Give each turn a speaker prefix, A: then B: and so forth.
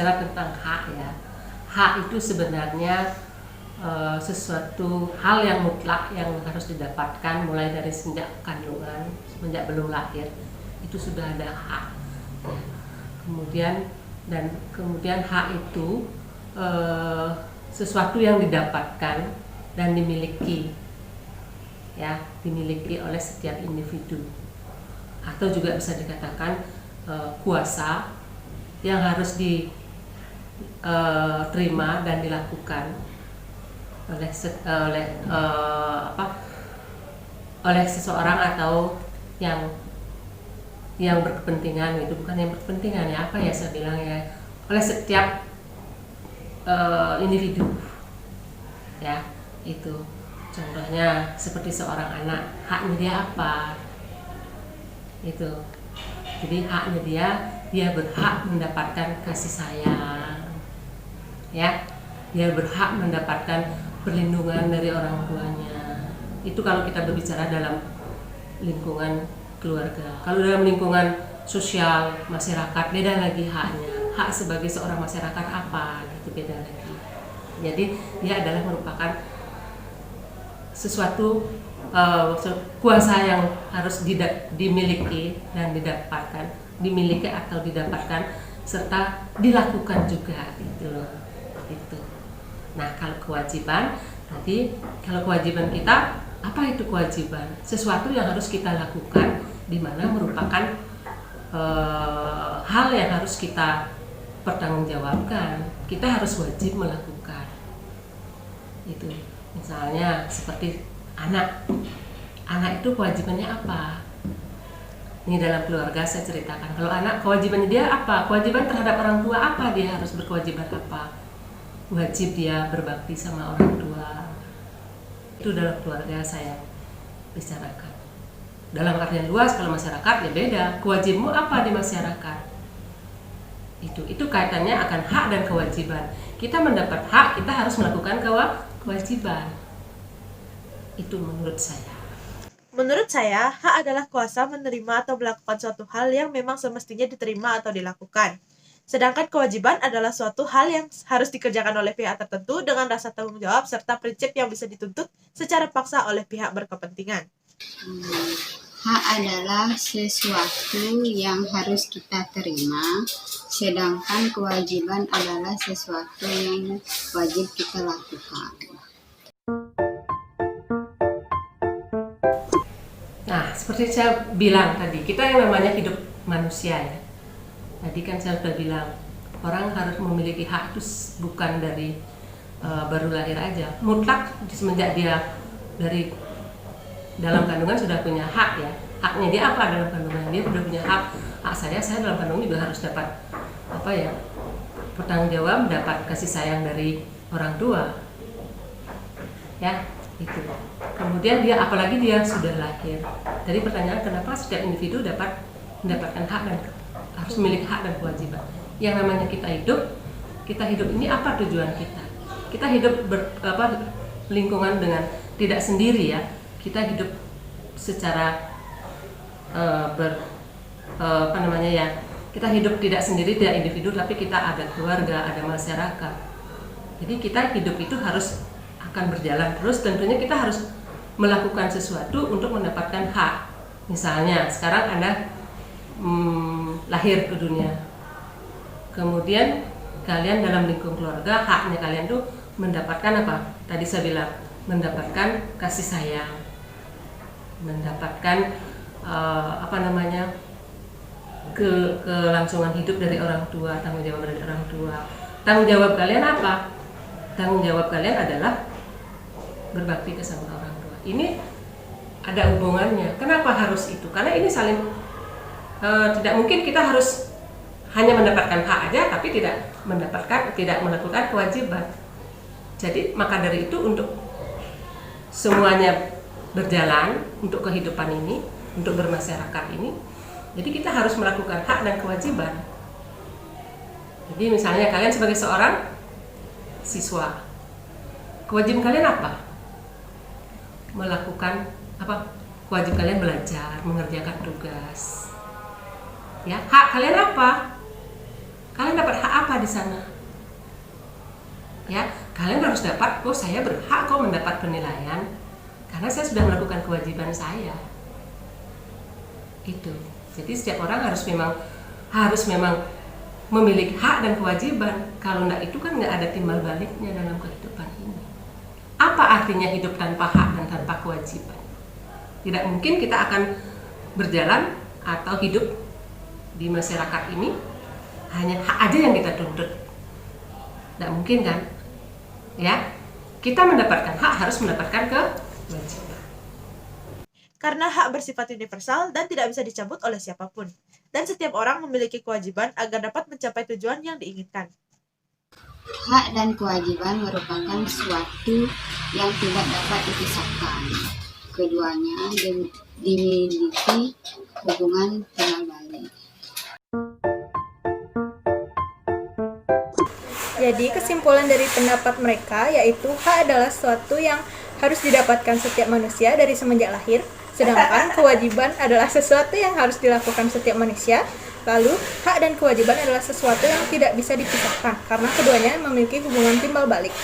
A: berbicara tentang hak ya, hak itu sebenarnya sesuatu hal yang mutlak yang harus didapatkan mulai dari sejak kandungan, semenjak belum lahir itu sudah ada hak. Kemudian hak itu sesuatu yang didapatkan dan dimiliki, ya, dimiliki oleh setiap individu, atau juga bisa dikatakan kuasa yang harus diterima dan dilakukan oleh seseorang atau yang berkepentingan, itu bukan yang berkepentingan ya, apa ya saya bilang ya, oleh setiap individu ya. Itu contohnya seperti seorang anak, haknya dia apa itu. Jadi haknya dia berhak mendapatkan kasih sayang ya, dia berhak mendapatkan perlindungan dari orang tuanya. Itu kalau kita berbicara dalam lingkungan keluarga. Kalau dalam lingkungan sosial masyarakat beda lagi haknya. Hak sebagai seorang masyarakat apa itu beda lagi. Jadi dia adalah merupakan sesuatu kuasa yang harus dimiliki dan didapatkan, dimiliki atau didapatkan serta dilakukan juga gitu loh. Itu. Nah, kalau kewajiban, nanti kalau kewajiban kita, apa itu kewajiban? Sesuatu yang harus kita lakukan, di mana merupakan hal yang harus kita pertanggungjawabkan. Kita harus wajib melakukan. Itu. Misalnya seperti anak itu kewajibannya apa? Ini dalam keluarga saya ceritakan. Kalau anak kewajibannya dia apa? Kewajiban terhadap orang tua apa? Dia harus berkewajiban apa? Wajib dia berbakti sama orang tua. Itu dalam keluarga saya bicarakan. Dalam artian luas kalau masyarakat ya beda. Kewajibanmu apa di masyarakat? Itu kaitannya akan hak dan kewajiban. Kita mendapat hak, kita harus melakukan kewajiban. Itu menurut saya.
B: Menurut saya, hak adalah kuasa menerima atau melakukan suatu hal yang memang semestinya diterima atau dilakukan. Sedangkan kewajiban adalah suatu hal yang harus dikerjakan oleh pihak tertentu dengan rasa tanggung jawab serta prinsip yang bisa dituntut secara paksa oleh pihak berkepentingan.
C: Hak adalah sesuatu yang harus kita terima, sedangkan kewajiban adalah sesuatu yang wajib kita lakukan.
A: Nah, seperti saya bilang tadi, kita yang namanya hidup manusia ya. Tadi kan saya sudah bilang, orang harus memiliki hak itu bukan dari baru lahir aja. Mutlak semenjak dia dari dalam kandungan sudah punya hak ya. Haknya dia apa dalam kandungan? Dia sudah punya hak. Hak saya dalam kandungan juga harus dapat bertanggung jawab, dapat kasih sayang dari orang tua. Ya, itu. Kemudian dia, apalagi dia sudah lahir. Jadi pertanyaan, kenapa setiap individu dapat mendapatkan hak dan harus memiliki hak dan kewajiban? Yang namanya kita hidup ini apa tujuan kita? Kita hidup lingkungan dengan tidak sendiri ya. Kita hidup secara kita hidup tidak sendiri, tidak individu, tapi kita ada keluarga, ada masyarakat. Jadi kita hidup itu harus akan berjalan terus. Tentunya kita harus melakukan sesuatu untuk mendapatkan hak. Misalnya sekarang Anda lahir ke dunia, kemudian kalian dalam lingkungan keluarga, haknya kalian tuh mendapatkan apa? Tadi saya bilang, mendapatkan kasih sayang, mendapatkan kelangsungan hidup dari orang tua, tanggung jawab dari orang tua. Tanggung jawab kalian apa? Tanggung jawab kalian adalah berbakti ke sama orang tua. Ini ada hubungannya. Kenapa harus itu? Karena ini saling tidak mungkin kita harus hanya mendapatkan hak aja tapi tidak melakukan kewajiban. Jadi maka dari itu untuk semuanya berjalan, untuk kehidupan ini, untuk bermasyarakat ini, jadi kita harus melakukan hak dan kewajiban. Jadi misalnya kalian sebagai seorang siswa, kewajiban kalian apa? Melakukan kewajiban kalian belajar, mengerjakan tugas. Ya, hak kalian apa? Kalian dapat hak apa apa di sana? Ya, kalian harus dapat, oh saya berhak kok mendapat penilaian karena saya sudah melakukan kewajiban saya. Itu. Jadi setiap orang harus memang memiliki hak dan kewajiban. Kalau enggak itu kan enggak ada timbal baliknya dalam kehidupan ini. Apa artinya hidup tanpa hak dan tanpa kewajiban? Tidak mungkin kita akan berjalan atau hidup di masyarakat ini hanya hak aja yang kita tuntut. Tidak mungkin kan? Ya, kita mendapatkan hak harus mendapatkan kewajiban.
B: Karena hak bersifat universal dan tidak bisa dicabut oleh siapapun. Dan setiap orang memiliki kewajiban agar dapat mencapai tujuan yang diinginkan.
C: Hak dan kewajiban merupakan suatu yang tidak dapat dipisahkan. Keduanya dimiliki hubungan timbal balik.
D: Jadi kesimpulan dari pendapat mereka yaitu hak adalah sesuatu yang harus didapatkan setiap manusia dari semenjak lahir, sedangkan kewajiban adalah sesuatu yang harus dilakukan setiap manusia. Lalu, hak dan kewajiban adalah sesuatu yang tidak bisa dipisahkan karena keduanya memiliki hubungan timbal balik.